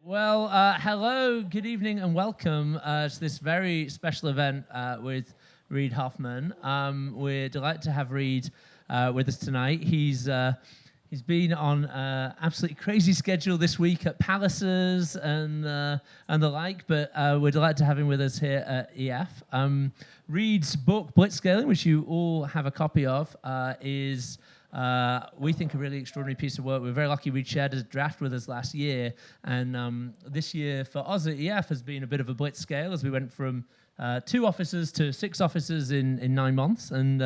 Well, hello, good evening, and welcome to this very special event with Reid Hoffman. We're delighted to have Reid with us tonight. He's been on an absolutely crazy schedule this week at Palaces and the like, but we're delighted to have him with us here at EF. Reid's book, Blitzscaling, which you all have a copy of, is we think a really extraordinary piece of work. We're very lucky Reid shared a draft with us last year, and this year for us at EF has been a bit of a blitz scale as we went from 2 officers to 6 officers in 9 months, and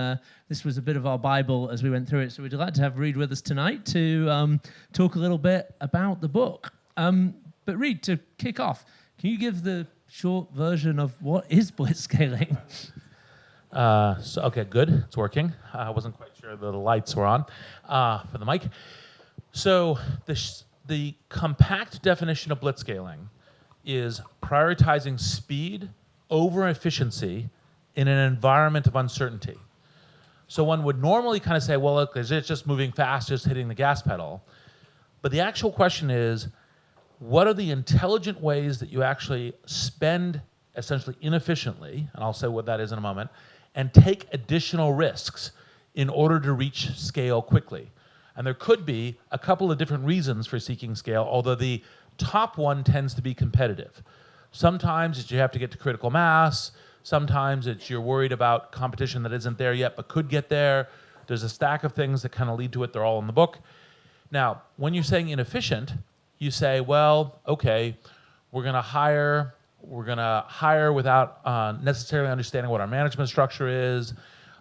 this was a bit of our Bible as we went through it. So we're delighted to have Reid with us tonight to talk a little bit about the book. But Reid, to kick off, can you give the short version of what is blitzscaling? Okay, good. It's working. I wasn't quite sure the lights were on for the mic. So the compact definition of blitzscaling is prioritizing speed over efficiency in an environment of uncertainty. So one would normally kind of say, well, look, is it just moving fast, just hitting the gas pedal? But the actual question is, what are the intelligent ways that you actually spend essentially inefficiently, and I'll say what that is in a moment, and take additional risks in order to reach scale quickly? And there could be a couple of different reasons for seeking scale, although the top one tends to be competitive. Sometimes it's you have to get to critical mass. Sometimes it's you're worried about competition that isn't there yet but could get there. There's a stack of things that kind of lead to it. They're all in the book. Now, when you're saying inefficient, you say, well, okay, we're going to hire without necessarily understanding what our management structure is.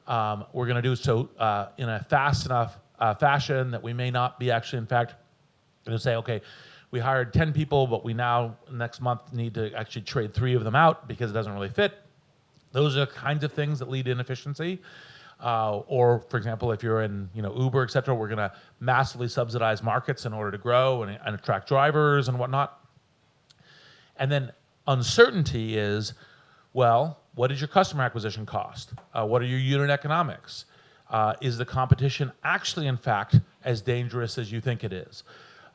We're going to do so in a fast enough fashion that we may not be actually, in fact, going to say, okay, we hired 10 people, but we now, next month, need to actually trade 3 of them out because it doesn't really fit. Those are the kinds of things that lead to inefficiency. Or, for example, if you're in Uber, et cetera, we're going to massively subsidize markets in order to grow and attract drivers and whatnot. And then uncertainty is, well, what is your customer acquisition cost? What are your unit economics? Is the competition actually, in fact, as dangerous as you think it is?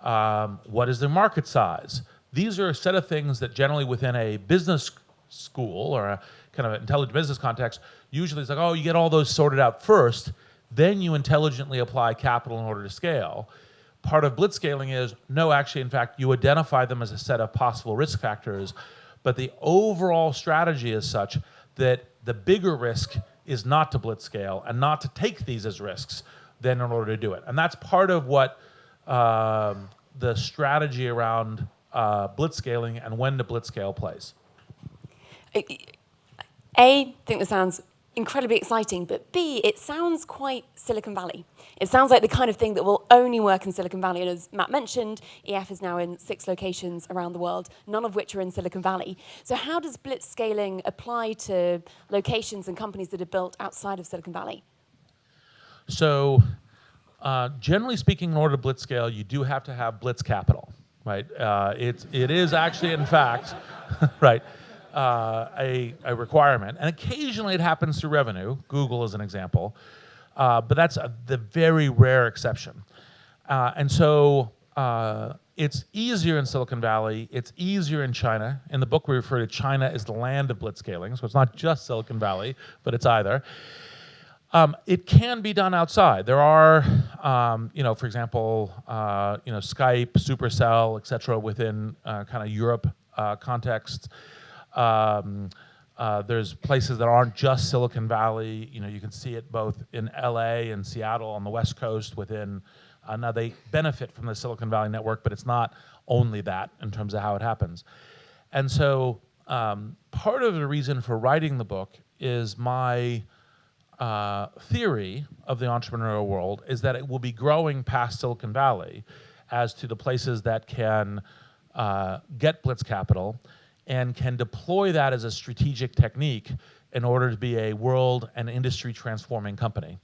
What is the market size? These are a set of things that generally within a business school or a kind of intelligent business context, usually it's like, oh, you get all those sorted out first, then you intelligently apply capital in order to scale. Part of blitzscaling is, no, actually, in fact, you identify them as a set of possible risk factors, but the overall strategy is such that the bigger risk is not to blitzscale and not to take these as risks then in order to do it. And that's part of what the strategy around blitzscaling and when to blitzscale plays. I think this sounds incredibly exciting, but B, it sounds quite Silicon Valley. It sounds like the kind of thing that will only work in Silicon Valley. And as Matt mentioned, EF is now in 6 locations around the world, none of which are in Silicon Valley. So how does blitzscaling apply to locations and companies that are built outside of Silicon Valley? So generally speaking, in order to blitzscale, you do have to have blitz capital, right? It is actually, in fact, right, a requirement. And occasionally it happens through revenue. Google is an example. But that's the very rare exception. And so it's easier in Silicon Valley. It's easier in China. In the book, we refer to China as the land of blitzscaling. So it's not just Silicon Valley, but it's either. It can be done outside. There are, for example, Skype, Supercell, et cetera, within kind of Europe context. There's places that aren't just Silicon Valley. You can see it both in LA and Seattle on the West Coast within, now they benefit from the Silicon Valley network, but it's not only that in terms of how it happens. And so part of the reason for writing the book is my theory of the entrepreneurial world is that it will be growing past Silicon Valley as to the places that can get blitz capital and can deploy that as a strategic technique in order to be a world and industry transforming company.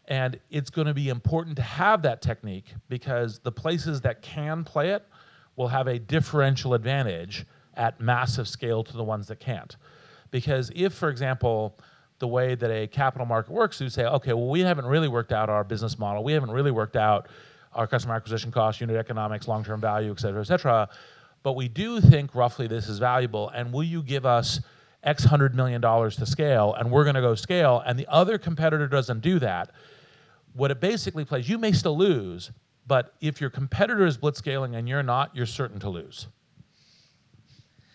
And it's going to be important to have that technique because the places that can play it will have a differential advantage at massive scale to the ones that can't. Because if, for example, the way that a capital market works, you say, okay, well, we haven't really worked out our business model. We haven't really worked out our customer acquisition costs, unit economics, long-term value, et cetera, but we do think roughly this is valuable, and will you give us X $100 million to scale, and we're going to go scale, and the other competitor doesn't do that. What it basically plays, you may still lose, but if your competitor is blitzscaling and you're not, you're certain to lose.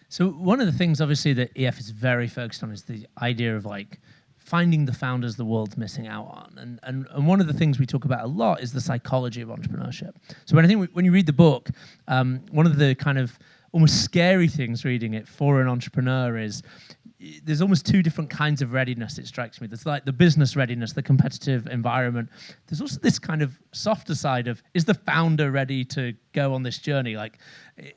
So one of the things, obviously, that EF is very focused on is the idea of like finding the founders the world's missing out on. And one of the things we talk about a lot is the psychology of entrepreneurship. So when you read the book, one of the kind of almost scary things reading it for an entrepreneur is there's almost two different kinds of readiness, it strikes me. There's like the business readiness, the competitive environment. There's also this kind of softer side of, is the founder ready to go on this journey? Like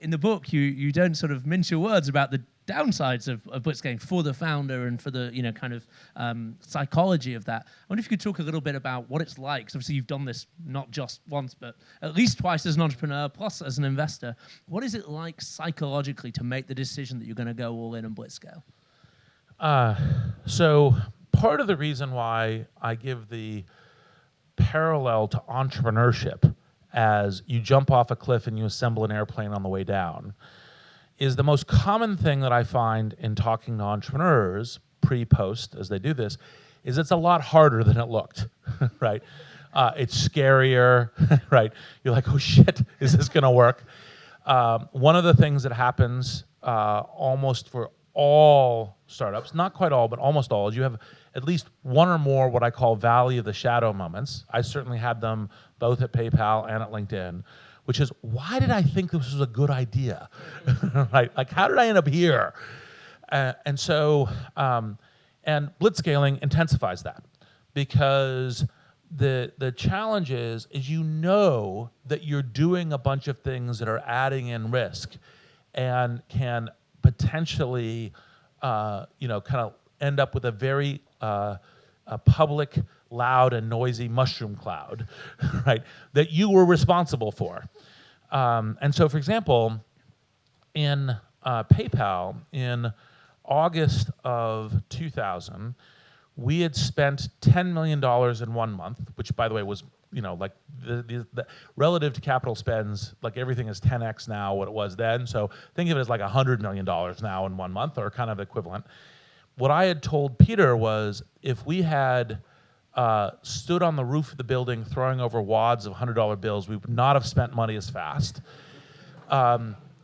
in the book, you don't sort of mince your words about the downsides of blitzscaling for the founder and for the kind of psychology of that. I wonder if you could talk a little bit about what it's like, because obviously you've done this not just once, but at least twice as an entrepreneur, plus as an investor. What is it like psychologically to make the decision that you're going to go all in and blitzscale? So part of the reason why I give the parallel to entrepreneurship as you jump off a cliff and you assemble an airplane on the way down is the most common thing that I find in talking to entrepreneurs pre-post as they do this is it's a lot harder than it looked, right? It's scarier, right? You're like, oh shit, is this gonna work? One of the things that happens almost for all startups, not quite all, but almost all, is you have at least one or more what I call valley of the shadow moments. I certainly had them both at PayPal and at LinkedIn, which is, why did I think this was a good idea? Right? Like, how did I end up here? And blitzscaling intensifies that, because the challenge is you know that you're doing a bunch of things that are adding in risk and can potentially, kind of end up with a very a public, loud, and noisy mushroom cloud, right? That you were responsible for. And so, for example, in PayPal, in August of 2000, we had spent $10 million in 1 month, which, by the way, was like the relative to capital spends, like everything is 10x now what it was then. So think of it as like $100 million now in 1 month, or kind of equivalent. What I had told Peter was, if we had stood on the roof of the building throwing over wads of $100 bills, we would not have spent money as fast.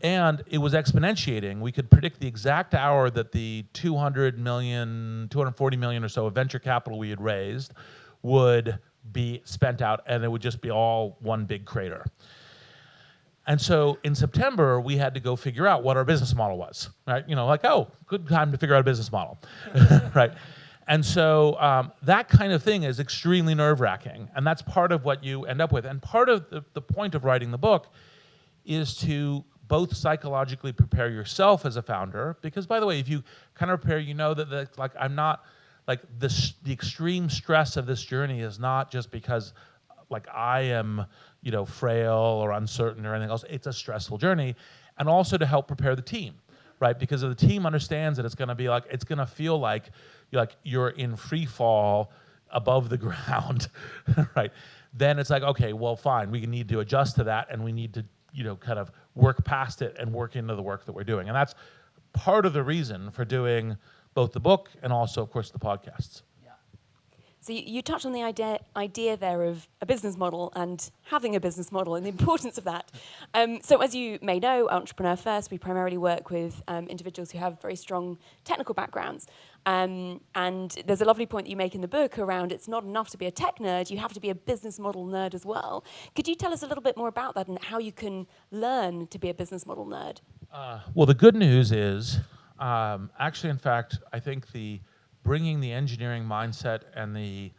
And it was exponentiating. We could predict the exact hour that the 240 million or so of venture capital we had raised would be spent out, and it would just be all one big crater. And so in September, we had to go figure out what our business model was, right? Like, oh, good time to figure out a business model, right? And so that kind of thing is extremely nerve-wracking, and that's part of what you end up with. And part of the point of writing the book is to both psychologically prepare yourself as a founder, because, by the way, if you kind of prepare, you know that I'm not, like, the extreme stress of this journey is not just because, like, I am, frail or uncertain or anything else. It's a stressful journey, and also to help prepare the team, right? Because if the team understands that it's going to be like, it's going to feel like you're in free fall above the ground, right? Then it's like, okay, well, fine, we need to adjust to that, and we need to, kind of work past it and work into the work that we're doing. And that's part of the reason for doing both the book and also, of course, the podcasts. So you touched on the idea there of a business model and having a business model and the importance of that. So as you may know, Entrepreneur First, we primarily work with individuals who have very strong technical backgrounds. And there's a lovely point that you make in the book around it's not enough to be a tech nerd, you have to be a business model nerd as well. Could you tell us a little bit more about that and how you can learn to be a business model nerd? Well, the good news is, actually, in fact, I think bringing the engineering mindset and the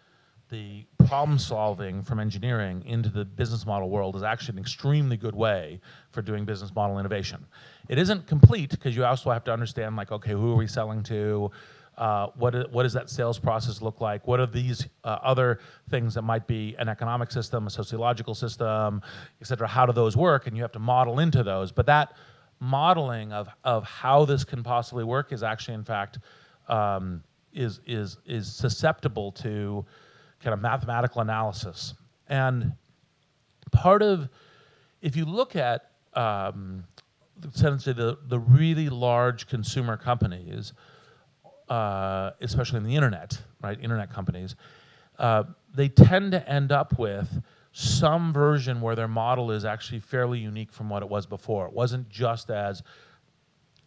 problem solving from engineering into the business model world is actually an extremely good way for doing business model innovation. It isn't complete, because you also have to understand, like, okay, who are we selling to? What does that sales process look like? What are these other things that might be an economic system, a sociological system, et cetera? How do those work? And you have to model into those. But that modeling of how this can possibly work is actually, in fact, is susceptible to kind of mathematical analysis. And if you look at essentially the really large consumer companies, especially in the internet, right? Internet companies, they tend to end up with some version where their model is actually fairly unique from what it was before. It wasn't just as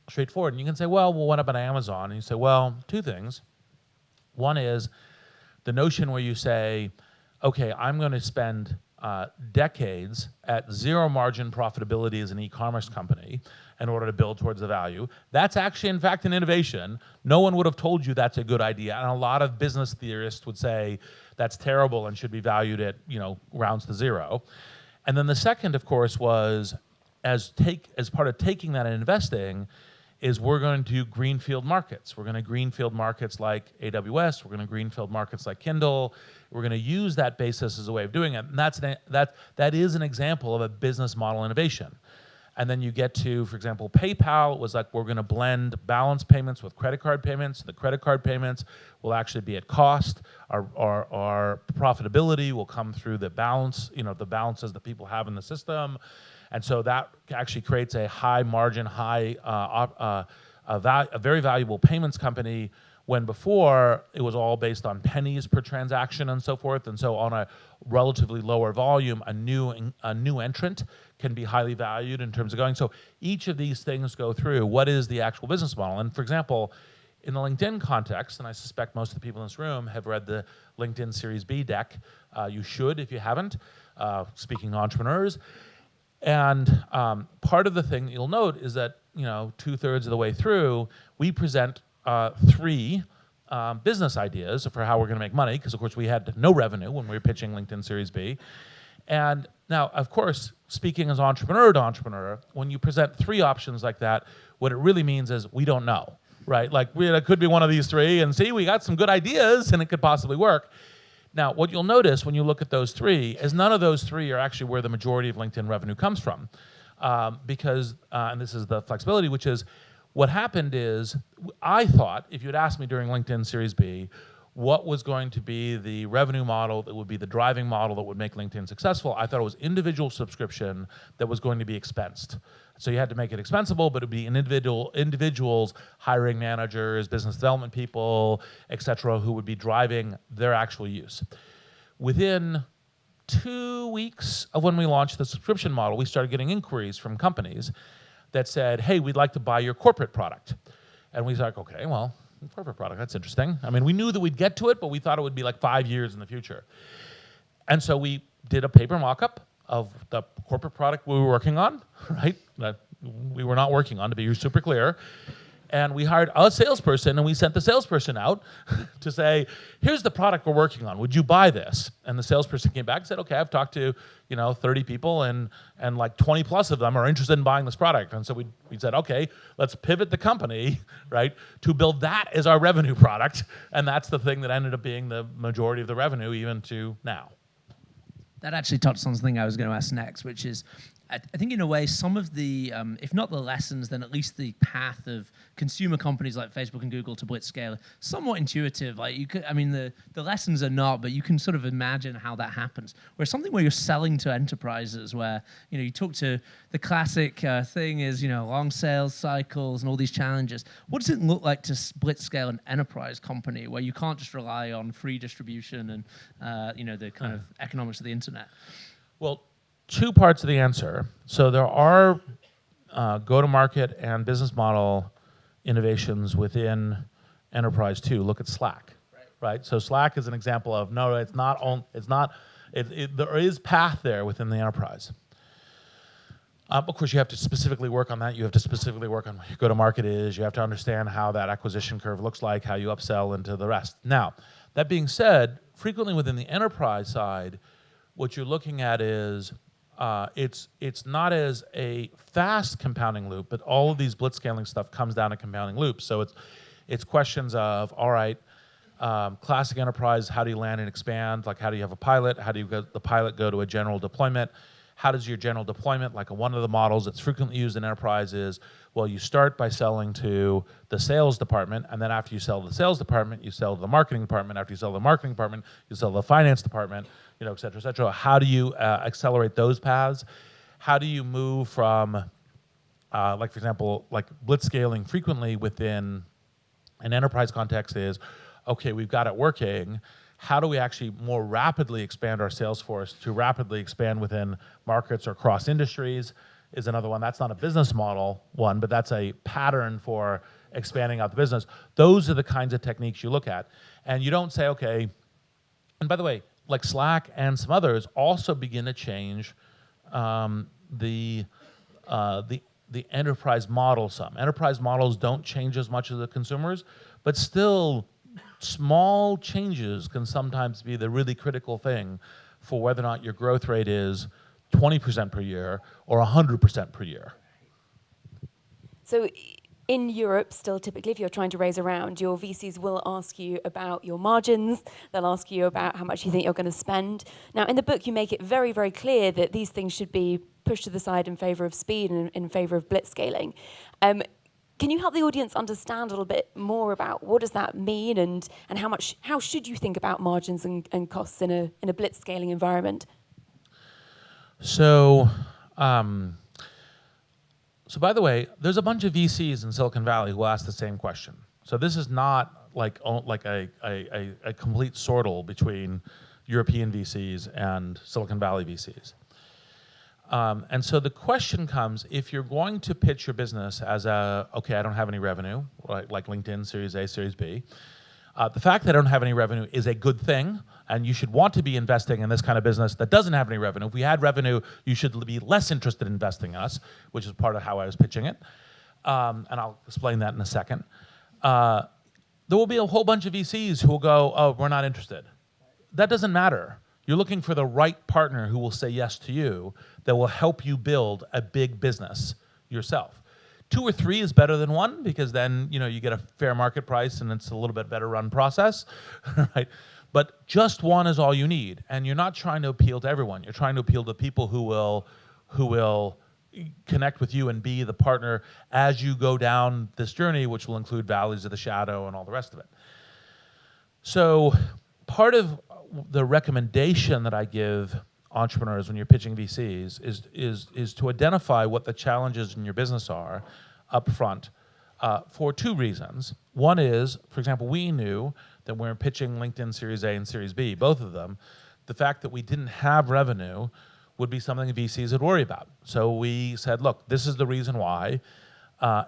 straightforward. And you can say, well, what about Amazon? And you say, well, two things. One is the notion where you say, okay, I'm going to spend decades at zero margin profitability as an e-commerce company in order to build towards the value. That's actually, in fact, an innovation. No one would have told you that's a good idea. And a lot of business theorists would say that's terrible and should be valued at, rounds to zero. And then the second, of course, was as part of taking that and investing, is we're going to do greenfield markets. We're going to greenfield markets like AWS. We're going to greenfield markets like Kindle. We're going to use that basis as a way of doing it. And that is an example of a business model innovation. And then you get to, for example, PayPal. It was like, we're going to blend balance payments with credit card payments. The credit card payments will actually be at cost. Our profitability will come through the balance, the balances that people have in the system. And so that actually creates a high margin, a very valuable payments company, when before it was all based on pennies per transaction and so forth. And so on a relatively lower volume, a new entrant can be highly valued in terms of going. So each of these things go through what is the actual business model. And for example, in the LinkedIn context, and I suspect most of the people in this room have read the LinkedIn Series B deck. You should if you haven't, speaking to entrepreneurs. And part of the thing that you'll note is that 2/3 of the way through, we present 3 business ideas for how we're going to make money, because of course we had no revenue when we were pitching LinkedIn Series B. And now, of course, speaking as entrepreneur to entrepreneur, when you present 3 options like that, what it really means is we don't know, right? Like it could be one of these 3, and see, we got some good ideas, and it could possibly work. Now, what you'll notice when you look at those 3 is none of those 3 are actually where the majority of LinkedIn revenue comes from. Because, and this is the flexibility, which is, what happened is, I thought, if you'd asked me during LinkedIn Series B, what was going to be the revenue model that would be the driving model that would make LinkedIn successful, I thought it was individual subscription that was going to be expensed. So you had to make it expensible, but it would be individuals, hiring managers, business development people, et cetera, who would be driving their actual use. Within 2 weeks of when we launched the subscription model, we started getting inquiries from companies that said, hey, we'd like to buy your corporate product. And we was like, okay, well, corporate product, that's interesting. I mean, we knew that we'd get to it, but we thought it would be like 5 years in the future. And so we did a paper mock-up of the corporate product we were working on, right? That we were not working on, to be super clear. And we hired a salesperson, and we sent the salesperson out to say, here's the product we're working on. Would you buy this? And the salesperson came back and said, okay, I've talked to 30 people, and like 20 plus of them are interested in buying this product. And so we said, okay, let's pivot the company, right, to build that as our revenue product. And that's the thing that ended up being the majority of the revenue even to now. That actually touched on something I was going to ask next, which is, I think in a way, some of the, if not the lessons, then at least the path of consumer companies like Facebook and Google to Blitzscaling, somewhat intuitive. Like you could, I mean, the lessons are not, but you can sort of imagine how that happens. Whereas something where you're selling to enterprises, where you talk to the classic thing is long sales cycles and all these challenges. What does it look like to Blitzscale an enterprise company where you can't just rely on free distribution and the kind of economics of the internet? Well, 2 parts of the answer. So there are go-to-market and business model innovations within enterprise too. Look at Slack, right? So Slack is an example of there is path there within the enterprise. Of course, you have to specifically work on that. You have to specifically work on what your go-to-market is. You have to understand how that acquisition curve looks like, how you upsell into the rest. Now, that being said, frequently within the enterprise side, what you're looking at is it's not as a fast compounding loop, but all of these blitzscaling stuff comes down to compounding loops. So it's questions of, all right, classic enterprise, how do you land and expand? Like, how do you have a pilot? How do you the pilot go to a general deployment? How does your general deployment, like one of the models that's frequently used in enterprise is, well, you start by selling to the sales department, and then after you sell to the sales department, you sell to the marketing department. After you sell to the marketing department, you sell to the finance department, et cetera, et cetera. How do you accelerate those paths? How do you move from like for example, like blitzscaling frequently within an enterprise context is, okay, we've got it working. How do we actually more rapidly expand our sales force to rapidly expand within markets or cross industries is another one. That's not a business model one, but that's a pattern for expanding out the business. Those are the kinds of techniques you look at. And you don't say, okay, and by the way, like Slack and some others also begin to change the enterprise model some. Enterprise models don't change as much as the consumers, but still small changes can sometimes be the really critical thing for whether or not your growth rate is 20% per year or 100% per year. So in Europe, still typically, if you're trying to raise a round, your VCs will ask you about your margins. They'll ask you about how much you think you're going to spend. Now, in the book, you make it very, very clear that these things should be pushed to the side in favor of speed and in favor of blitzscaling. Can you help the audience understand a little bit more about what does that mean and how should you think about margins and costs in a blitzscaling environment? So by the way, there's a bunch of VCs in Silicon Valley who ask the same question. So this is not like a complete sortal between European VCs and Silicon Valley VCs. And so the question comes, if you're going to pitch your business as okay, I don't have any revenue, right, like LinkedIn, Series A, Series B, the fact that I don't have any revenue is a good thing, and you should want to be investing in this kind of business that doesn't have any revenue. If we had revenue, you should be less interested in investing in us, which is part of how I was pitching it. And I'll explain that in a second. There will be a whole bunch of VCs who will go, oh, we're not interested. That doesn't matter. You're looking for the right partner who will say yes to you, that will help you build a big business yourself. 2 or 3 is better than 1 because then you get a fair market price and it's a little bit better run process, right? But just 1 is all you need, and you're not trying to appeal to everyone. You're trying to appeal to people who will connect with you and be the partner as you go down this journey, which will include valleys of the shadow and all the rest of it. So part of the recommendation that I give entrepreneurs when you're pitching VCs is to identify what the challenges in your business are up front for 2 reasons. One is, for example, we knew that when we were pitching LinkedIn Series A and Series B, both of them, the fact that we didn't have revenue would be something VCs would worry about. So we said, look, this is the reason why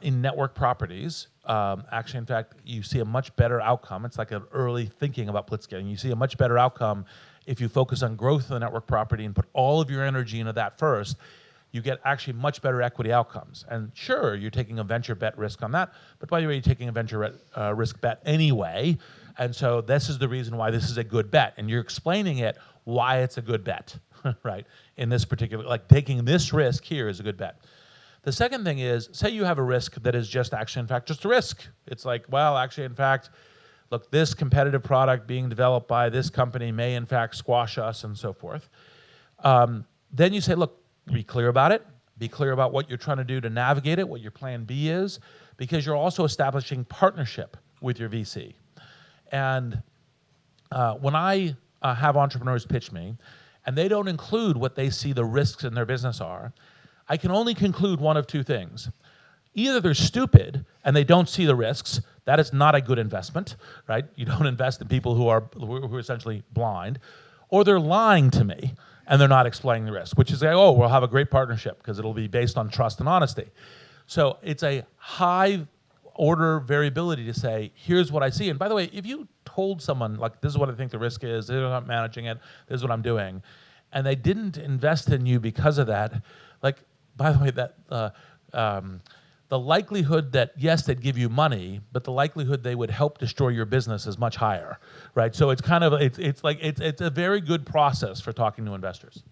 in network properties, actually, in fact, you see a much better outcome. It's like an early thinking about blitzscaling. You see a much better outcome if you focus on growth of the network property and put all of your energy into that first. You get actually much better equity outcomes. And sure, you're taking a venture bet risk on that, but by the way, you're taking a venture risk bet anyway. And so this is the reason why this is a good bet. And you're explaining it why it's a good bet, right? In this particular, like taking this risk here is a good bet. The second thing is, say you have a risk that is just actually, in fact, just a risk. It's like, well, actually, in fact, look, this competitive product being developed by this company may, in fact, squash us and so forth. Then you say, look, be clear about it. Be clear about what you're trying to do to navigate it, what your plan B is, because you're also establishing partnership with your VC. And when I have entrepreneurs pitch me, and they don't include what they see the risks in their business are, I can only conclude one of 2 things. Either they're stupid and they don't see the risks. That is not a good investment, right? You don't invest in people who are essentially blind. Or they're lying to me and they're not explaining the risk, which is, oh, we'll have a great partnership because it'll be based on trust and honesty. So it's a high order variability to say, here's what I see. And by the way, if you told someone, like, this is what I think the risk is, they're not managing it, this is what I'm doing, and they didn't invest in you because of that, like, by the way, that the likelihood that, yes, they'd give you money, but the likelihood they would help destroy your business is much higher, right? So it's kind of, it's a very good process for talking to investors.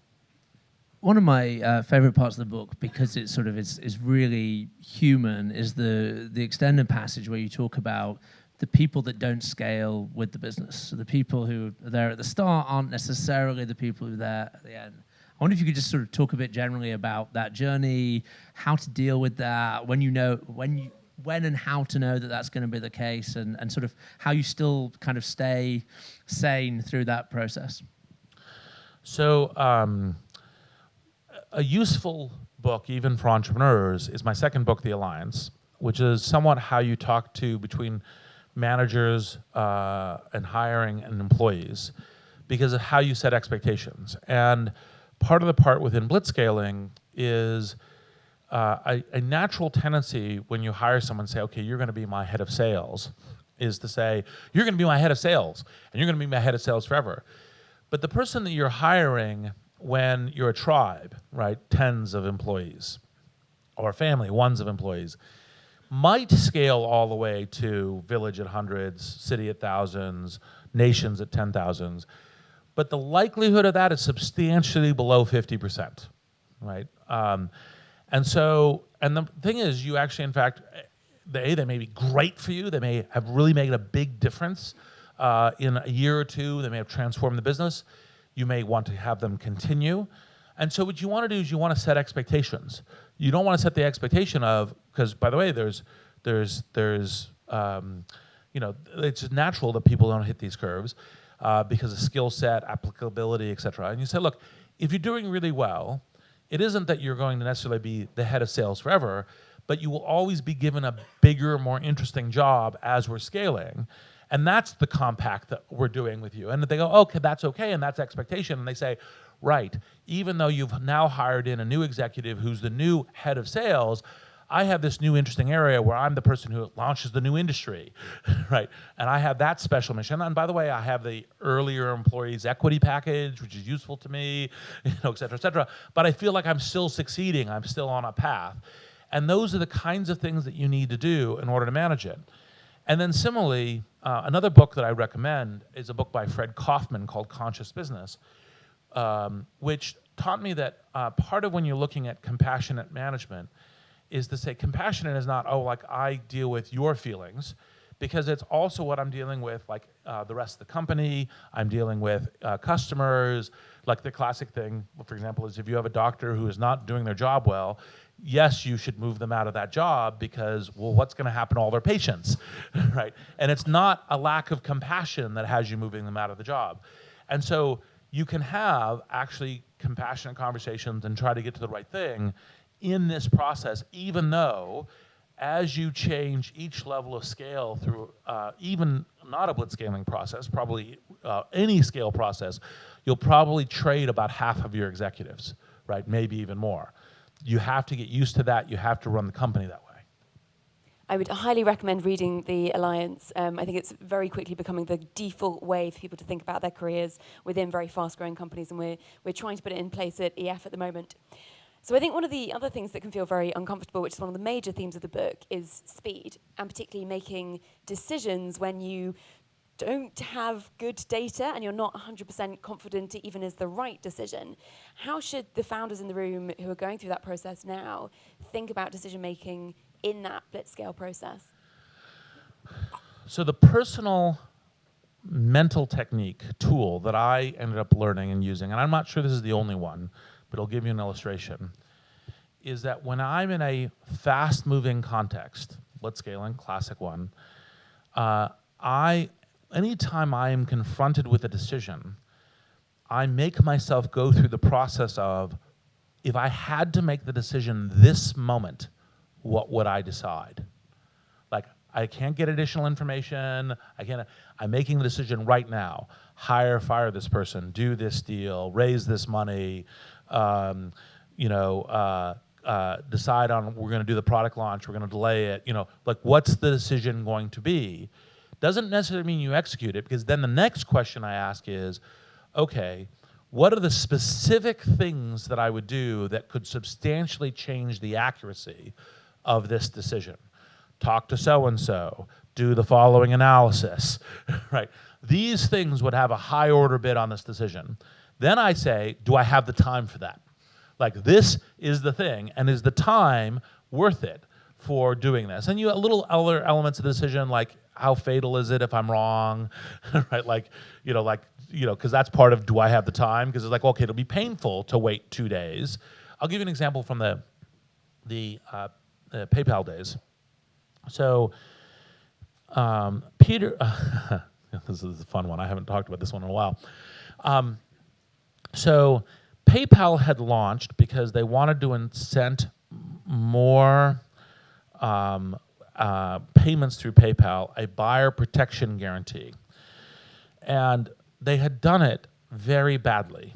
One of my favorite parts of the book, because it sort of is really human, is the extended passage where you talk about the people that don't scale with the business. So the people who are there at the start aren't necessarily the people who are there at the end. I wonder if you could just sort of talk a bit generally about that journey, how to deal with that, when and how to know that that's going to be the case, and sort of how you still kind of stay sane through that process. So a useful book, even for entrepreneurs, is my second book, The Alliance, which is somewhat how you talk to between managers and hiring and employees, because of how you set expectations. And part of the part within blitzscaling is a natural tendency when you hire someone, say, okay, you're going to be my head of sales, is to say, you're going to be my head of sales, and you're going to be my head of sales forever. But the person that you're hiring when you're a tribe, right, tens of employees, or a family, ones of employees, might scale all the way to village at hundreds, city at thousands, nations at 10,000s. But the likelihood of that is substantially below 50%, right? And the thing is, you actually, in fact, they may be great for you. They may have really made a big difference in a year or two. They may have transformed the business. You may want to have them continue. And so what you want to do is you want to set expectations. You don't want to set the expectation of, because by the way, there's it's natural that people don't hit these curves because of skill set, applicability, et cetera. And you say, look, if you're doing really well, it isn't that you're going to necessarily be the head of sales forever, but you will always be given a bigger, more interesting job as we're scaling. And that's the compact that we're doing with you. And they go, okay, and that's expectation. And they say, right, even though you've now hired in a new executive who's the new head of sales, I have this new interesting area where I'm the person who launches the new industry, right? And I have that special mission. And by the way, I have the earlier employees equity package, which is useful to me, et cetera, et cetera. But I feel like I'm still succeeding. I'm still on a path. And those are the kinds of things that you need to do in order to manage it. And then similarly, another book that I recommend is a book by Reid Hoffman called Conscious Business, which taught me that part of when you're looking at compassionate management is to say compassionate is not, like I deal with your feelings, because it's also what I'm dealing with, like the rest of the company. I'm dealing with customers. Like the classic thing, for example, is if you have a doctor who is not doing their job well, yes, you should move them out of that job because, well, what's going to happen to all their patients, right? And it's not a lack of compassion that has you moving them out of the job. And so you can have actually compassionate conversations and try to get to the right thing in this process, even though as you change each level of scale through even not a blitzscaling process, probably any scale process, you'll probably trade about half of your executives, right? Maybe even more. You have to get used to that. You have to run the company that way. I would highly recommend reading The Alliance. I think it's very quickly becoming the default way for people to think about their careers within very fast-growing companies, and we're trying to put it in place at EF at the moment. So I think one of the other things that can feel very uncomfortable, which is one of the major themes of the book, is speed, and particularly making decisions when you don't have good data and you're not 100% confident it even is the right decision. How should the founders in the room who are going through that process now think about decision-making in that blitzscale process? So the personal mental technique tool that I ended up learning and using, and I'm not sure this is the only one, but I'll give you an illustration, is that when I'm in a fast-moving context, blitzscaling, classic one, anytime I am confronted with a decision, I make myself go through the process of, if I had to make the decision this moment, what would I decide? Like, I can't get additional information. I'm making the decision right now. Hire, fire this person, do this deal, raise this money, decide on we're going to do the product launch, we're going to delay it. Like, what's the decision going to be? Doesn't necessarily mean you execute it, because then the next question I ask is, okay, what are the specific things that I would do that could substantially change the accuracy of this decision? Talk to so-and-so, do the following analysis, right? These things would have a high order bid on this decision. Then I say, do I have the time for that? Like, this is the thing, and is the time worth it for doing this? And little other elements of the decision, like, how fatal is it if I'm wrong, right? Because that's part of, do I have the time? Because it's like, okay, it'll be painful to wait 2 days. I'll give you an example from the PayPal days. So Peter, this is a fun one. I haven't talked about this one in a while. So PayPal had launched because they wanted to incent more payments through PayPal, a buyer protection guarantee. And they had done it very badly,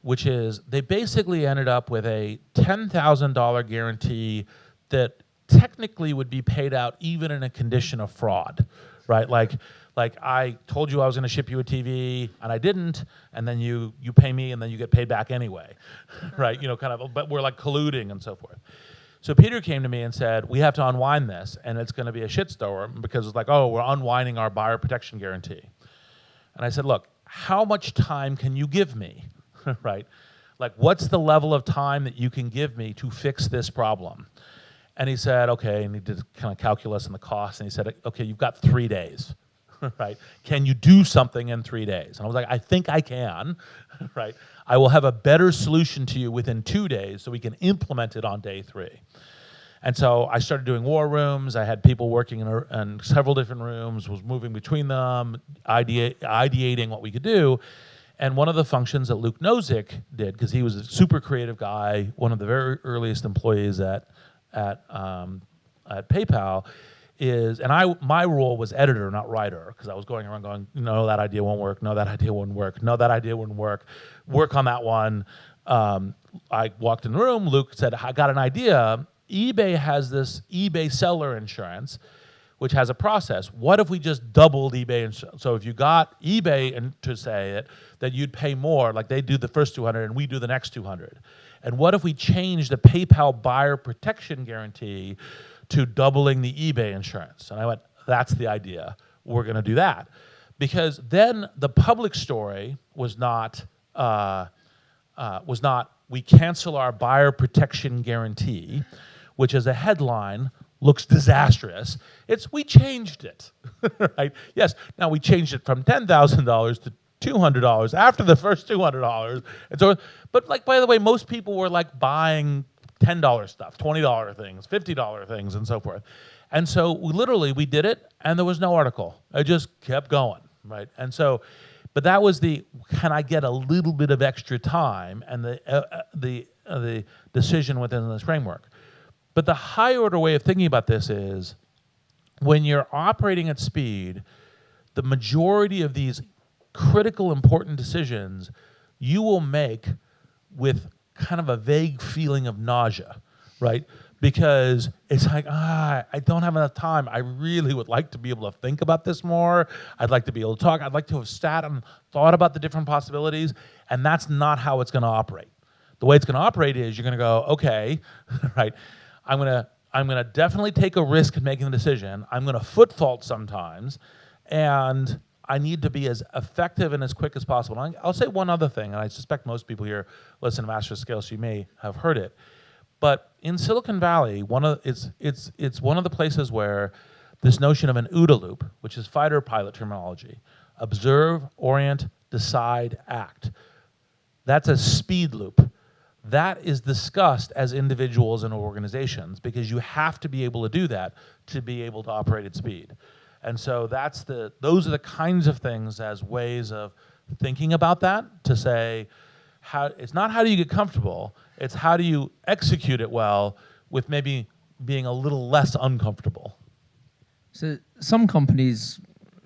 which is they basically ended up with a $10,000 guarantee that technically would be paid out even in a condition of fraud, right? Like I told you I was going to ship you a TV and I didn't, and then you pay me and then you get paid back anyway, right? Kind of, but we're like colluding and so forth. So Peter came to me and said, we have to unwind this, and it's going to be a shitstorm because it's like, oh, we're unwinding our buyer protection guarantee. And I said, look, how much time can you give me, right? Like, what's the level of time that you can give me to fix this problem? And he said, okay, and he did kind of calculus and the cost, and he said, okay, you've got 3 days, right? Can you do something in 3 days? And I was like, I think I can, right? I will have a better solution to you within 2 days so we can implement it on day 3. And so I started doing war rooms. I had people working in several different rooms, was moving between them, ideating what we could do. And one of the functions that Luke Nozick did, because he was a super creative guy, one of the very earliest employees at PayPal, my role was editor, not writer, because I was going around going, no, that idea won't work, no, that idea wouldn't work, no, that idea wouldn't work on that one. I walked in the room, Luke said, I got an idea. eBay has this eBay seller insurance, which has a process. What if we just doubled eBay insurance? So if you got eBay to say it, that you'd pay more, like they do the first 200 and we do the next 200. And what if we change the PayPal buyer protection guarantee to doubling the eBay insurance? And I went, that's the idea. We're going to do that. Because then the public story was not we cancel our buyer protection guarantee, which as a headline looks disastrous. It's we changed it, right? Yes, now we changed it from $10,000 to $200 after the first $200. And so, but like, by the way, most people were like buying $10 stuff, $20 things, $50 things, and so forth. And so we did it, and there was no article. It just kept going, right? And so, but that was can I get a little bit of extra time and the decision within this framework. But the higher order way of thinking about this is when you're operating at speed, the majority of these critical, important decisions you will make with kind of a vague feeling of nausea, right? Because it's like, I don't have enough time. I really would like to be able to think about this more. I'd like to be able to talk. I'd like to have sat and thought about the different possibilities, and that's not how it's going to operate. The way it's going to operate is you're going to go, okay, right, I'm going to definitely take a risk in making the decision. I'm going to foot fault sometimes, and I need to be as effective and as quick as possible. And I'll say one other thing, and I suspect most people here listen to Master Scale, so you may have heard it. But in Silicon Valley, it's one of the places where this notion of an OODA loop, which is fighter pilot terminology, observe, orient, decide, act. That's a speed loop. That is discussed as individuals and organizations because you have to be able to do that to be able to operate at speed. And so those are the kinds of things as ways of thinking about that to say, it's not how do you get comfortable, it's how do you execute it well with maybe being a little less uncomfortable. So some companies,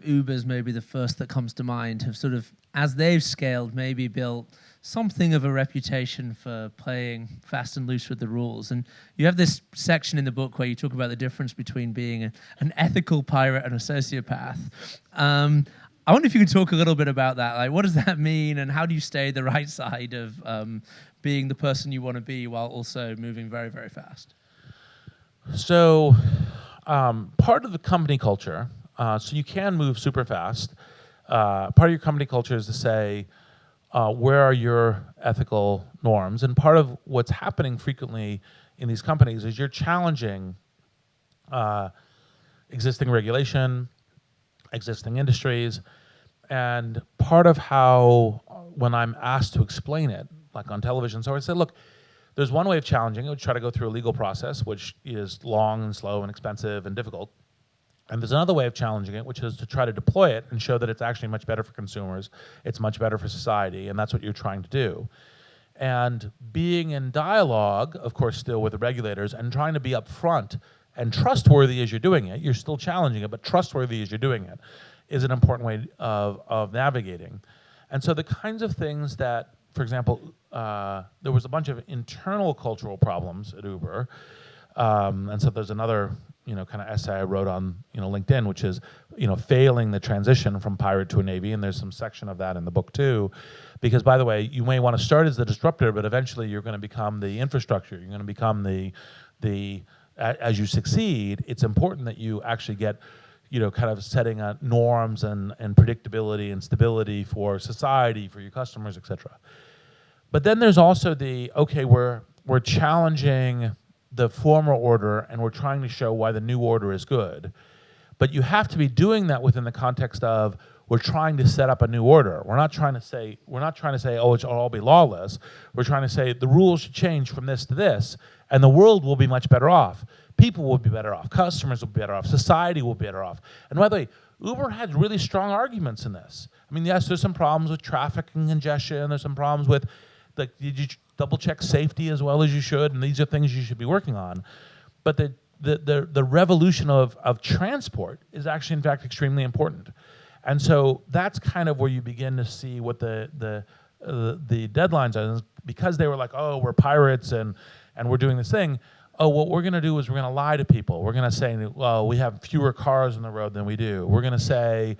Uber's maybe the first that comes to mind, have sort of, as they've scaled, maybe built something of a reputation for playing fast and loose with the rules. And you have this section in the book where you talk about the difference between being an ethical pirate and a sociopath. I wonder if you could talk a little bit about that. Like, what does that mean, and how do you stay the right side of being the person you want to be while also moving very, very fast? So part of the company culture, so you can move super fast. Part of your company culture is to say, where are your ethical norms? And part of what's happening frequently in these companies is you're challenging existing regulation, existing industries, and part of how, when I'm asked to explain it, like on television, so I said, look, there's one way of challenging it, which try to go through a legal process, which is long and slow and expensive and difficult. And there's another way of challenging it, which is to try to deploy it and show that it's actually much better for consumers, it's much better for society, and that's what you're trying to do. and being in dialogue, of course, still with the regulators, and trying to be upfront and trustworthy as you're doing it. You're still challenging it, but trustworthy as you're doing it is an important way of navigating. And so the kinds of things that, for example, there was a bunch of internal cultural problems at Uber. And so there's another, kind of essay I wrote on, LinkedIn, which is, failing the transition from pirate to a Navy. And there's some section of that in the book too. Because, by the way, you may want to start as the disruptor, but eventually you're going to become the infrastructure. You're going to become as you succeed, it's important that you actually get, kind of setting norms and predictability and stability for society, for your customers, et cetera. But then there's also we're challenging the former order and we're trying to show why the new order is good. But you have to be doing that within the context of we're trying to set up a new order. We're not trying to say, oh, it should all be lawless. We're trying to say the rules should change from this to this, and the world will be much better off. People will be better off. Customers will be better off. Society will be better off. And by the way, Uber had really strong arguments in this. I mean, yes, there's some problems with traffic and congestion. There's some problems with, did you double check safety as well as you should? And these are things you should be working on. But the revolution of transport is actually, in fact, extremely important. And so that's kind of where you begin to see what the deadlines are. Because they were like, oh, we're pirates and we're doing this thing. Oh, what we're going to do is we're going to lie to people. We're going to say, well, we have fewer cars on the road than we do. We're going to say,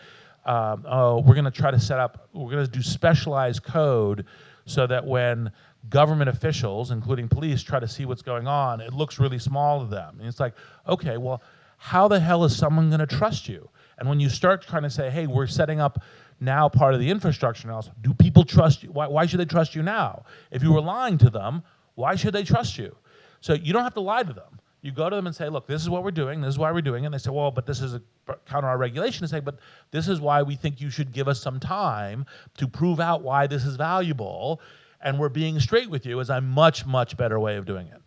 we're going to try to set up, we're going to do specialized code so that when government officials, including police, try to see what's going on, it looks really small to them. And it's like, okay, well, how the hell is someone going to trust you? And when you start trying to say, hey, we're setting up now part of the infrastructure now, so do people trust you? Why should they trust you now? If you were lying to them, why should they trust you? So you don't have to lie to them. You go to them and say, look, this is what we're doing, this is why we're doing it. And they say, well, but this is counter our regulation. They say, but this is why we think you should give us some time to prove out why this is valuable. And we're being straight with you is a much, much better way of doing it.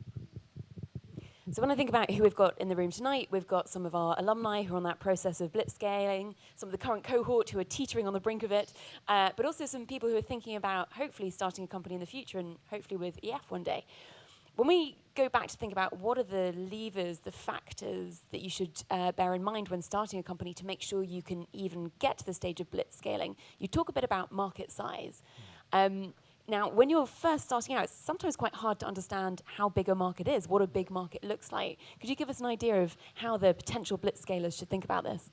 So when I think about who we've got in the room tonight, we've got some of our alumni who are on that process of blitzscaling, some of the current cohort who are teetering on the brink of it, but also some people who are thinking about hopefully starting a company in the future and hopefully with EF one day. When we go back to think about what are the levers, the factors that you should bear in mind when starting a company to make sure you can even get to the stage of blitzscaling, you talk a bit about market size. Now, when you're first starting out, it's sometimes quite hard to understand how big a market is, what a big market looks like. Could you give us an idea of how the potential blitzscalers should think about this?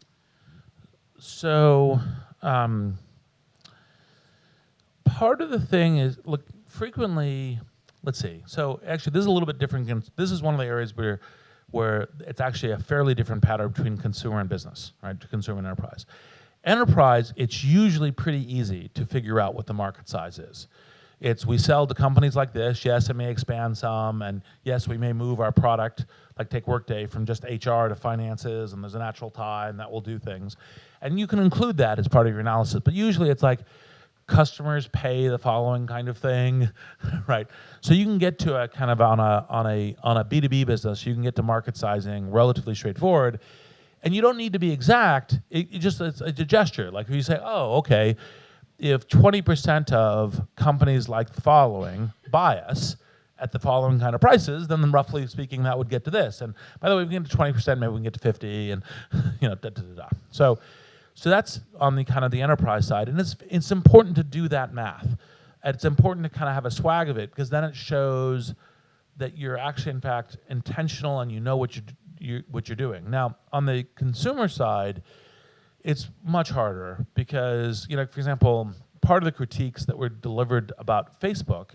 So, part of the thing is, look, frequently, let's see. So actually, this is a little bit different. This is one of the areas where it's actually a fairly different pattern between consumer and business, right? To consumer and enterprise. Enterprise, it's usually pretty easy to figure out what the market size is. We sell to companies like this. Yes, it may expand some, and yes, we may move our product, like take Workday, from just HR to finances, and there's a natural tie, and that will do things. And you can include that as part of your analysis, but usually it's like customers pay the following kind of thing, right? So you can get to a kind of on a B2B business, you can get to market sizing relatively straightforward, and you don't need to be exact. It's a gesture. Like if you say, oh, okay, if 20% of companies like the following buy us at the following kind of prices, then roughly speaking, that would get to this. And by the way, if we get to 20%, maybe we can get to 50, and So that's on the kind of the enterprise side, and it's important to do that math. And it's important to kind of have a swag of it, because then it shows that you're actually, in fact, intentional and you know what you're doing. Now, on the consumer side, it's much harder because, for example, part of the critiques that were delivered about Facebook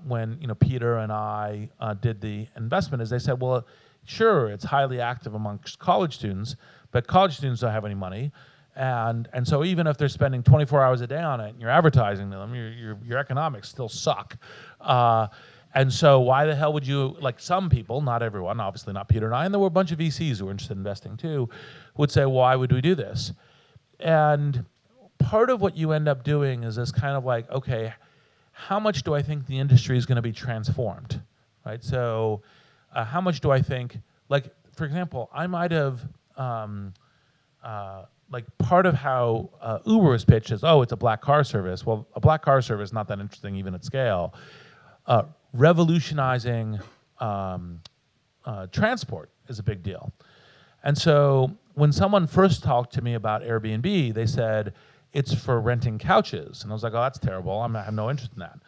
when Peter and I did the investment is they said, well, sure, it's highly active amongst college students, but college students don't have any money. And so even if they're spending 24 hours a day on it and you're advertising to them, your economics still suck. And so why the hell would you, like some people, not everyone, obviously not Peter and I, and there were a bunch of VCs who were interested in investing too, would say, why would we do this? And part of what you end up doing is this kind of like, okay, how much do I think the industry is going to be transformed, right? So how much do I think, like, for example, I might have, like part of how Uber is pitched is, oh, it's a black car service. Well, a black car service is not that interesting even at scale. revolutionizing transport is a big deal. And so when someone first talked to me about Airbnb, they said, it's for renting couches. And I was like, oh, that's terrible. I have no interest in that.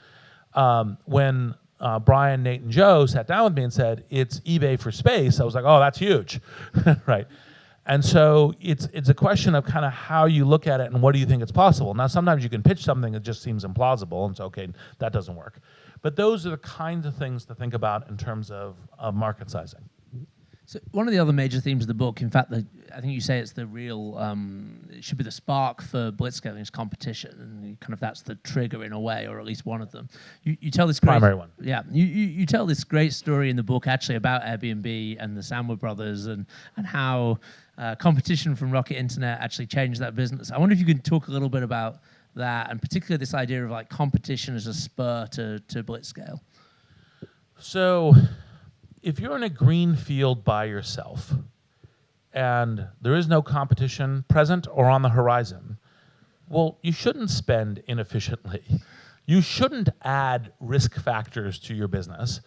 When Brian, Nate, and Joe sat down with me and said, it's eBay for space, I was like, oh, that's huge, right? And so it's a question of kind of how you look at it and what do you think is possible. Now, sometimes you can pitch something that just seems implausible, and so, okay, that doesn't work. But those are the kinds of things to think about in terms of market sizing. So one of the other major themes of the book, in fact, I think you say it's the real, it should be the spark for blitzscaling is competition, and kind of that's the trigger in a way, or at least one of them. You tell this great, primary one. Yeah, you tell this great story in the book actually about Airbnb and the Samwer brothers and how competition from Rocket Internet actually changed that business. I wonder if you could talk a little bit about that, and particularly this idea of like competition as a spur to blitzscale. So, if you're in a green field by yourself and there is no competition present or on the horizon, well, you shouldn't spend inefficiently. You shouldn't add risk factors to your business,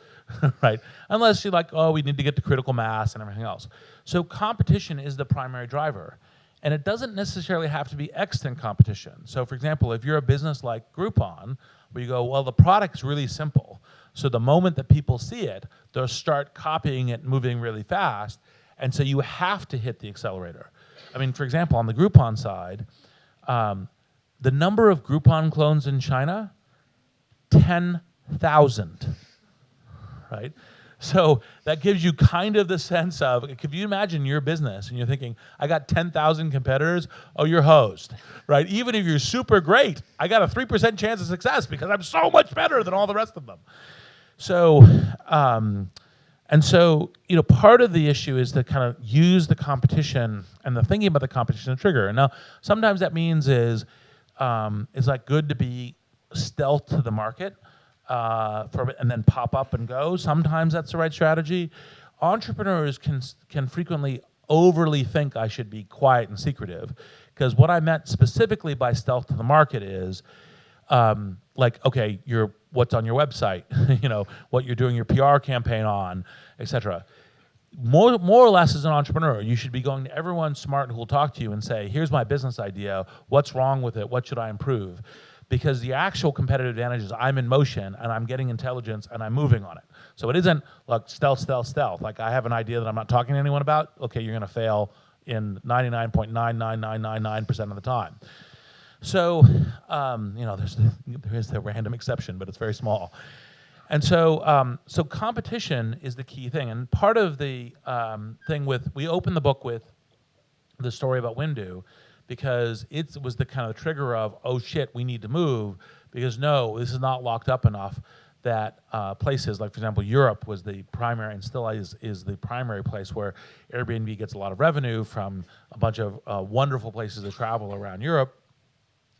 right? Unless you're like, oh, we need to get to critical mass and everything else. So competition is the primary driver. And it doesn't necessarily have to be extant competition. So for example, if you're a business like Groupon, where you go, well, the product's really simple. So the moment that people see it, they'll start copying it and moving really fast. And so you have to hit the accelerator. I mean, for example, on the Groupon side, the number of Groupon clones in China, 10,000, right? So that gives you kind of the sense of, if you imagine your business and you're thinking, I got 10,000 competitors, oh, you're hosed, right? Even if you're super great, I got a 3% chance of success because I'm so much better than all the rest of them. So, and so, you know, part of the issue is to kind of use the competition and the thinking about the competition as a trigger. And now, sometimes that means is, it's like good to be stealth to the market, and then pop up and go. Sometimes that's the right strategy. Entrepreneurs can frequently overly think I should be quiet and secretive, because what I meant specifically by stealth to the market is, like, okay, what's on your website, you know, what you're doing your PR campaign on, etc. More or less, as an entrepreneur, you should be going to everyone smart who will talk to you and say, here's my business idea, what's wrong with it, what should I improve? Because the actual competitive advantage is I'm in motion and I'm getting intelligence and I'm moving on it. So it isn't like stealth. Like I have an idea that I'm not talking to anyone about. Okay, you're gonna fail in 99.99999% of the time. So, you know, there is the random exception, but it's very small. And so, so competition is the key thing. And part of the thing we open the book with the story about Windu, because it was the kind of trigger of, oh shit, we need to move, because no, this is not locked up enough that places like, for example, Europe was the primary, and still is the primary place where Airbnb gets a lot of revenue from a bunch of wonderful places to travel around Europe.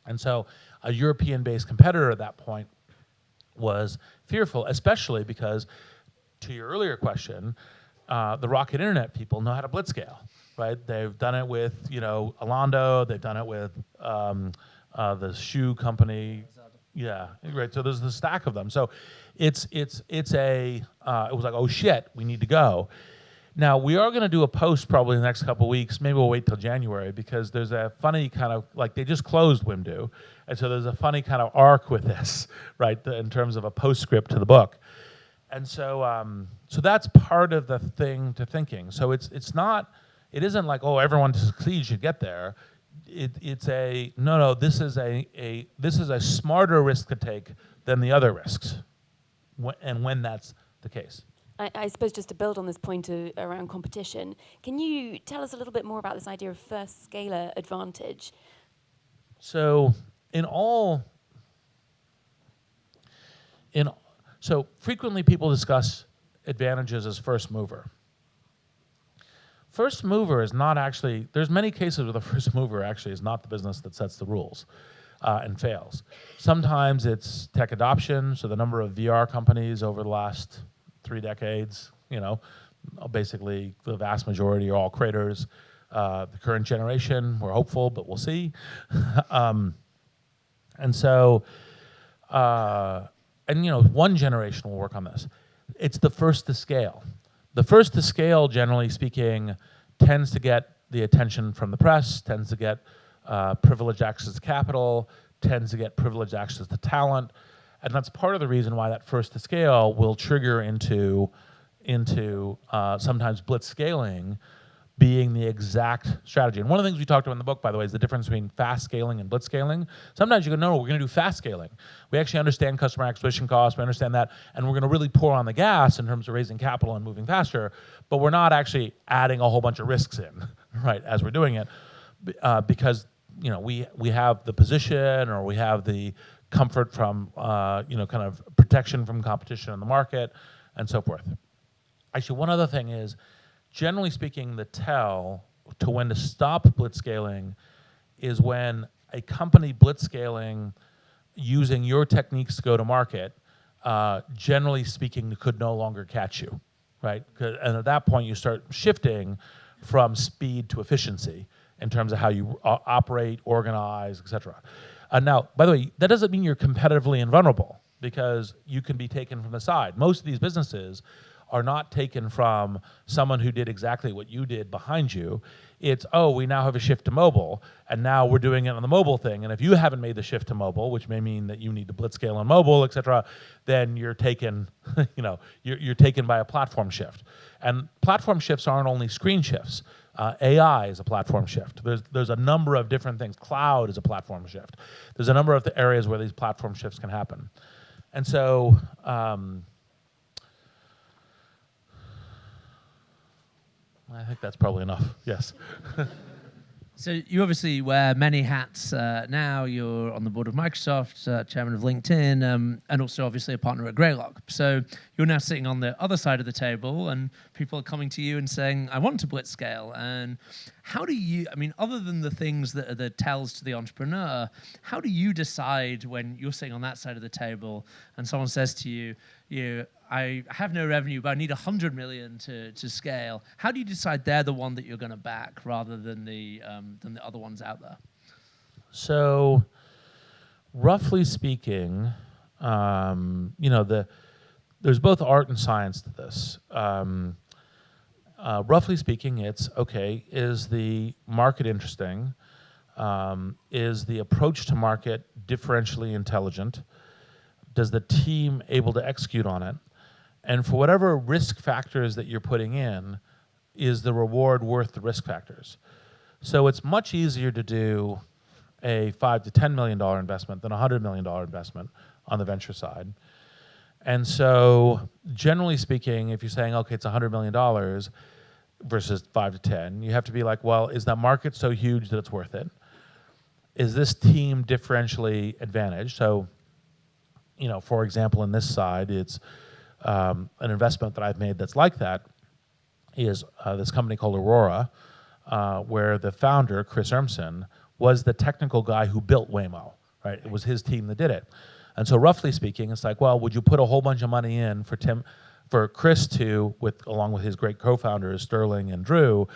And so a European-based competitor at that point was fearful, especially because, to your earlier question, the Rocket Internet people know how to blitzscale, right? They've done it with, you know, Alando. They've done it with the shoe company. Yeah, right. So there's the stack of them. So it was like, oh shit, we need to go. Now we are going to do a post probably in the next couple of weeks. Maybe we'll wait till January, because there's a funny kind of, like, they just closed Windu, and so there's a funny kind of arc with this, right? In terms of a postscript to the book. And so, so that's part of the thing to thinking. So it isn't like, oh, everyone to succeed should get there. It's no. This is a smarter risk to take than the other risks, and when that's the case. I suppose just to build on this point around competition, can you tell us a little bit more about this idea of first scalar advantage? So so frequently people discuss advantages as first mover. First mover is not actually, there's many cases where the first mover actually is not the business that sets the rules and fails. Sometimes it's tech adoption, so the number of VR companies over the last 3 decades, you know, basically the vast majority are all creators. The current generation, we're hopeful, but we'll see. And so and one generation will work on this. It's the first to scale. The first to scale, generally speaking, tends to get the attention from the press, tends to get privileged access to capital, tends to get privileged access to talent, and that's part of the reason why that first to scale will trigger into sometimes blitzscaling being the exact strategy. And one of the things we talked about in the book, by the way, is the difference between fast scaling and blitzscaling. Sometimes you go, no, we're going to do fast scaling. We actually understand customer acquisition costs, we understand that, and we're going to really pour on the gas in terms of raising capital and moving faster, but we're not actually adding a whole bunch of risks in, right, as we're doing it, because we have the position, or we have the comfort from kind of protection from competition in the market, and so forth. Actually, one other thing is, generally speaking, the tell to when to stop blitzscaling is when a company blitzscaling using your techniques to go to market, generally speaking, could no longer catch you, right? And at that point, you start shifting from speed to efficiency in terms of how you operate, organize, et cetera. Now, by the way, that doesn't mean you're competitively invulnerable, because you can be taken from the side. Most of these businesses are not taken from someone who did exactly what you did behind you. It's, oh, we now have a shift to mobile, and now we're doing it on the mobile thing. And if you haven't made the shift to mobile, which may mean that you need to blitzscale on mobile, et cetera, then you're taken, you're taken by a platform shift. And platform shifts aren't only screen shifts. AI is a platform shift. There's a number of different things. Cloud is a platform shift. There's a number of the areas where these platform shifts can happen. And so, I think that's probably enough, yes. So you obviously wear many hats now. You're on the board of Microsoft, chairman of LinkedIn, and also obviously a partner at Greylock. So you're now sitting on the other side of the table, and people are coming to you and saying, I want to blitzscale. And how do you, other than the things that are the tells to the entrepreneur, how do you decide when you're sitting on that side of the table and someone says to you, I have no revenue, but I need 100 million to scale. How do you decide they're the one that you're going to back rather than the other ones out there? So, roughly speaking, there's both art and science to this. Roughly speaking, it's okay. Is the market interesting? Is the approach to market differentially intelligent? Does the team able to execute on it? And for whatever risk factors that you're putting in, is the reward worth the risk factors? So it's much easier to do a $5 to $10 million investment than a $100 million investment on the venture side. And so generally speaking, if you're saying, okay, it's $100 million versus 5 to 10, you have to be like, well, is that market so huge that it's worth it? Is this team differentially advantaged? So, for example, in this side, it's an investment that I've made that's like that is this company called Aurora, where the founder, Chris Urmson, was the technical guy who built Waymo, right? It was his team that did it. And so roughly speaking, it's like, well, would you put a whole bunch of money in for Chris to, along with his great co-founders, Sterling and Drew,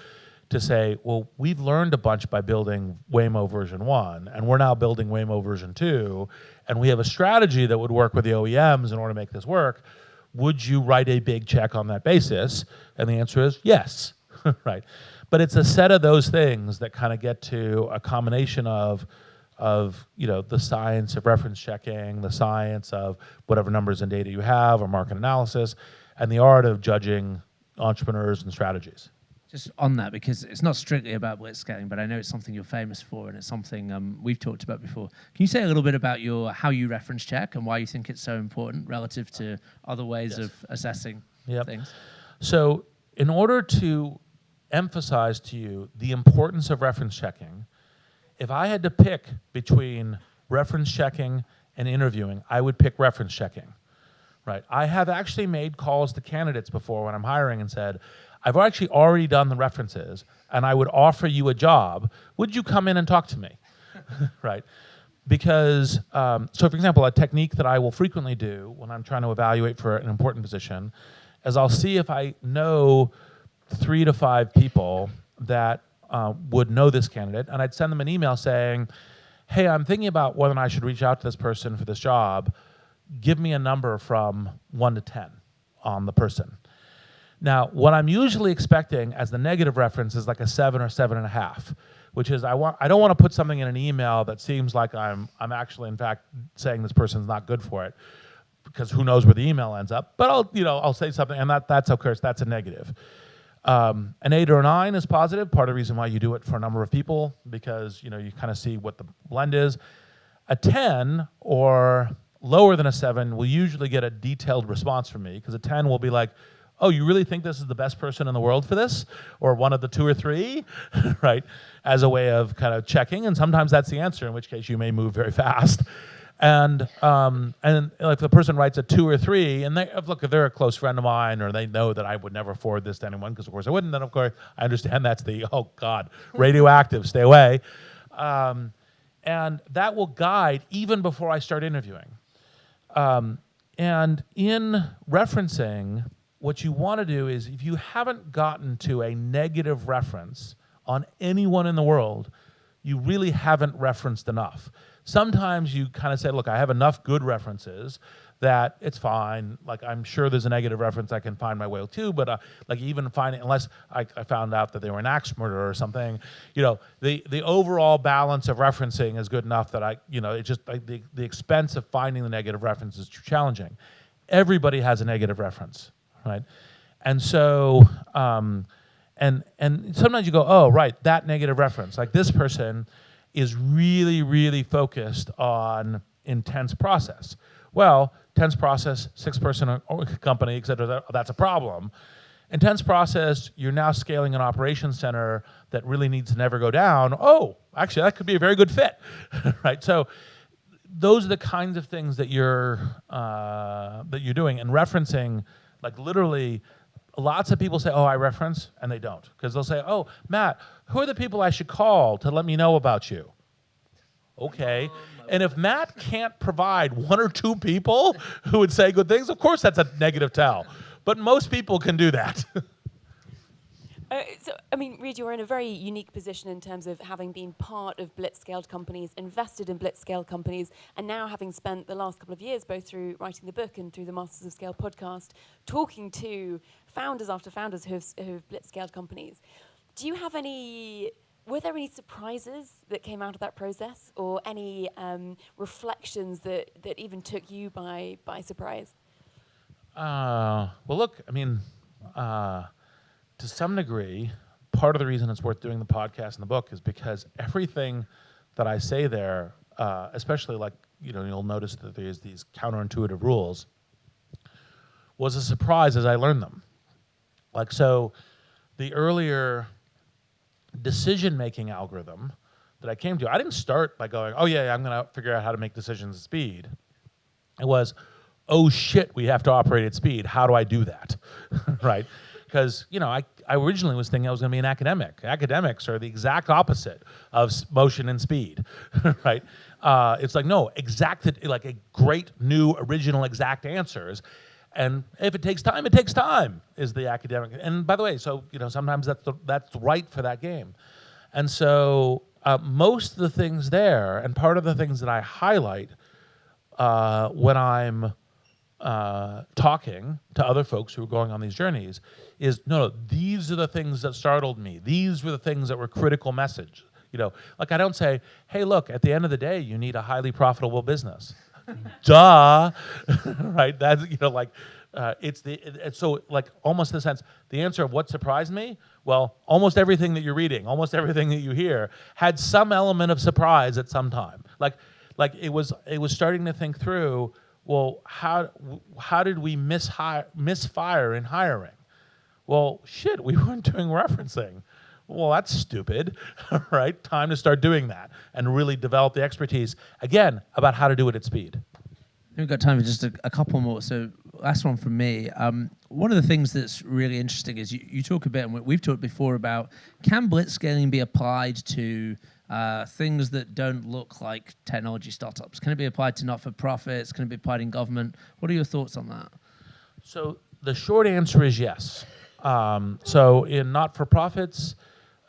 to say, well, we've learned a bunch by building Waymo version 1, and we're now building Waymo version 2, and we have a strategy that would work with the OEMs in order to make this work. Would you write a big check on that basis? And the answer is yes, right? But it's a set of those things that kind of get to a combination of the science of reference checking, the science of whatever numbers and data you have, or market analysis, and the art of judging entrepreneurs and strategies. Just on that, because it's not strictly about blitzscaling, but I know it's something you're famous for, and it's something we've talked about before. Can you say a little bit about how you reference check and why you think it's so important relative to other ways of assessing things? So in order to emphasize to you the importance of reference checking, if I had to pick between reference checking and interviewing, I would pick reference checking, right? I have actually made calls to candidates before when I'm hiring and said, I've actually already done the references, and I would offer you a job. Would you come in and talk to me, right? Because, so for example, a technique that I will frequently do when I'm trying to evaluate for an important position is I'll see if I know 3 to 5 people that would know this candidate, and I'd send them an email saying, hey, I'm thinking about whether or not I should reach out to this person for this job. give me a number from 1 to 10 on the person. Now, what I'm usually expecting as the negative reference is like a 7 or 7.5, which is I don't want to put something in an email that seems like I'm actually in fact saying this person's not good for it, because who knows where the email ends up. But I'll say something, and that's of course that's a negative. An 8 or a 9 is positive. Part of the reason why you do it for a number of people, because you kind of see what the blend is. A 10 or lower than a 7 will usually get a detailed response from me, because a 10 will be like, oh, you really think this is the best person in the world for this? Or one of the 2 or 3, right? As a way of kind of checking, and sometimes that's the answer, in which case you may move very fast. And if the person writes a 2 or 3, and if they're a close friend of mine, or they know that I would never forward this to anyone, because of course I wouldn't, then of course I understand that's the, oh God, radioactive, stay away. And that will guide even before I start interviewing. And in referencing, what you want to do is, if you haven't gotten to a negative reference on anyone in the world, you really haven't referenced enough. Sometimes you kind of say, look, I have enough good references that it's fine. Like, I'm sure there's a negative reference I can find my way to, but like even finding, unless I found out that they were an axe murderer or something, the overall balance of referencing is good enough that it's just like the expense of finding the negative reference is challenging. Everybody has a negative reference, right? And so, and sometimes you go, oh, right, that negative reference, like this person is really, really focused on intense process. Well, intense process, 6-person company, et cetera, that's a problem. Intense process, you're now scaling an operations center that really needs to never go down. Oh, actually, that could be a very good fit, right? So those are the kinds of things that you're doing, and referencing, like literally, lots of people say, oh, I reference, and they don't. Because they'll say, oh, Matt, who are the people I should call to let me know about you? Okay. And if Matt can't provide 1 or 2 people who would say good things, of course that's a negative tell. But most people can do that. Reid, you're in a very unique position in terms of having been part of blitzscaled companies, invested in blitzscaled companies, and now having spent the last couple of years, both through writing the book and through the Masters of Scale podcast, talking to founders after founders who have blitzscaled companies. Were there any surprises that came out of that process, or any reflections that even took you by surprise? Well, look, to some degree, part of the reason it's worth doing the podcast and the book is because everything that I say there, especially like, you'll notice that there's these counterintuitive rules, was a surprise as I learned them. Like, so the earlier decision-making algorithm that I came to, I didn't start by going, oh yeah, I'm going to figure out how to make decisions at speed. It was, oh shit, we have to operate at speed. How do I do that, right? Because, I originally was thinking I was going to be an academic. Academics are the exact opposite of motion and speed, right? It's like, no, like a great new original exact answers. And if it takes time, it takes time, is the academic. And by the way, so, sometimes that's right for that game. And so most of the things there, and part of the things that I highlight when I'm talking to other folks who are going on these journeys is, no, these are the things that startled me. These were the things that were critical message. Like I don't say, hey, look, at the end of the day, you need a highly profitable business. Duh, right? That's, so like almost in the sense, the answer of what surprised me, well, almost everything that you're reading, almost everything that you hear had some element of surprise at some time. Like it was starting to think through, well, how did we misfire in hiring? Well, shit, we weren't doing referencing. Well, that's stupid, right? Time to start doing that and really develop the expertise, again, about how to do it at speed. We've got time for just a couple more. So last one from me. One of the things that's really interesting is you talk a bit, and we've talked before about, can blitzscaling be applied to things that don't look like technology startups? Can it be applied to not-for-profits? Can it be applied in government? What are your thoughts on that? So the short answer is yes. So in not-for-profits,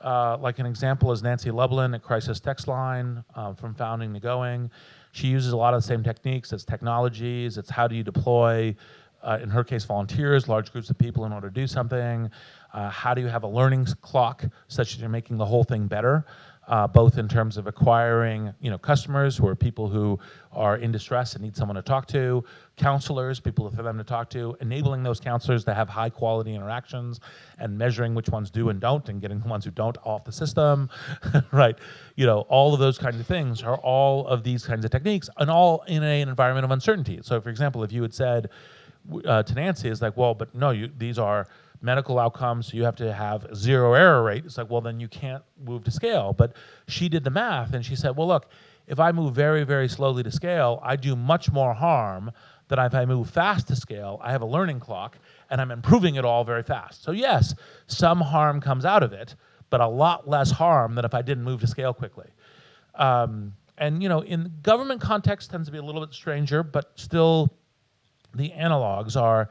like an example is Nancy Lublin at Crisis Text Line, from founding to going. She uses a lot of the same techniques. It's technologies. It's how do you deploy, in her case, volunteers, large groups of people in order to do something. How do you have a learning clock such that you're making the whole thing better, both in terms of acquiring, customers who are people who are in distress and need someone to talk to, counselors, people for them to talk to, enabling those counselors to have high quality interactions, and measuring which ones do and don't, and getting the ones who don't off the system, right? All of those kinds of things are all of these kinds of techniques, and all in an environment of uncertainty. So, for example, if you had said to Nancy, it's like, well, but no, these are medical outcomes, so you have to have a 0 error rate. It's like, well, then you can't move to scale. But she did the math, and she said, well, look, if I move very, very slowly to scale, I do much more harm than if I move fast to scale. I have a learning clock, and I'm improving it all very fast. So yes, some harm comes out of it, but a lot less harm than if I didn't move to scale quickly. And in government context tends to be a little bit stranger, but still the analogs are,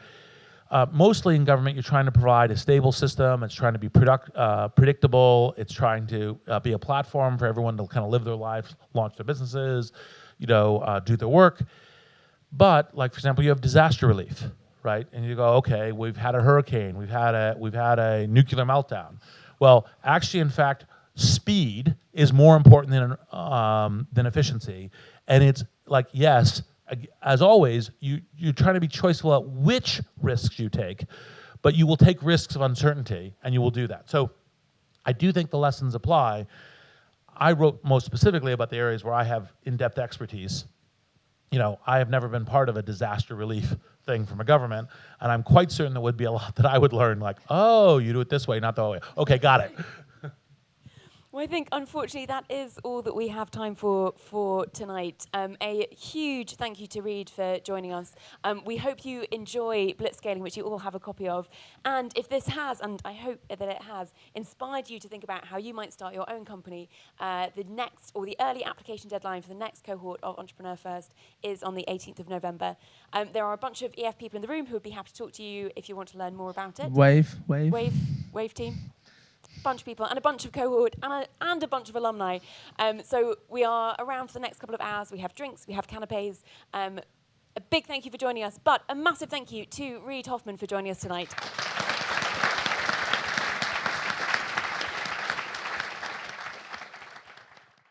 mostly in government, you're trying to provide a stable system. It's trying to be predictable. It's trying to be a platform for everyone to kind of live their lives, launch their businesses, do their work. But, like, for example, you have disaster relief, right? And you go, okay, we've had a hurricane, we've had a nuclear meltdown. Well, actually, in fact, speed is more important than efficiency. And it's like, yes, as always, you're trying to be choiceful at which risks you take, but you will take risks of uncertainty, and you will do that. So I do think the lessons apply. I wrote most specifically about the areas where I have in-depth expertise. I have never been part of a disaster relief thing from a government, and I'm quite certain there would be a lot that I would learn, like, oh, you do it this way, not the other way. Okay, got it. Well, I think, unfortunately, that is all that we have time for tonight. A huge thank you to Reid for joining us. We hope you enjoy Blitzscaling, which you all have a copy of. And if this has, and I hope that it has, inspired you to think about how you might start your own company, the early application deadline for the next cohort of Entrepreneur First is on the 18th of November. There are a bunch of EF people in the room who would be happy to talk to you if you want to learn more about it. Wave team. Bunch of people and a bunch of cohort and a bunch of alumni. So we are around for the next couple of hours. We have drinks, we have canapes. A big thank you for joining us, but a massive thank you to Reid Hoffman for joining us tonight.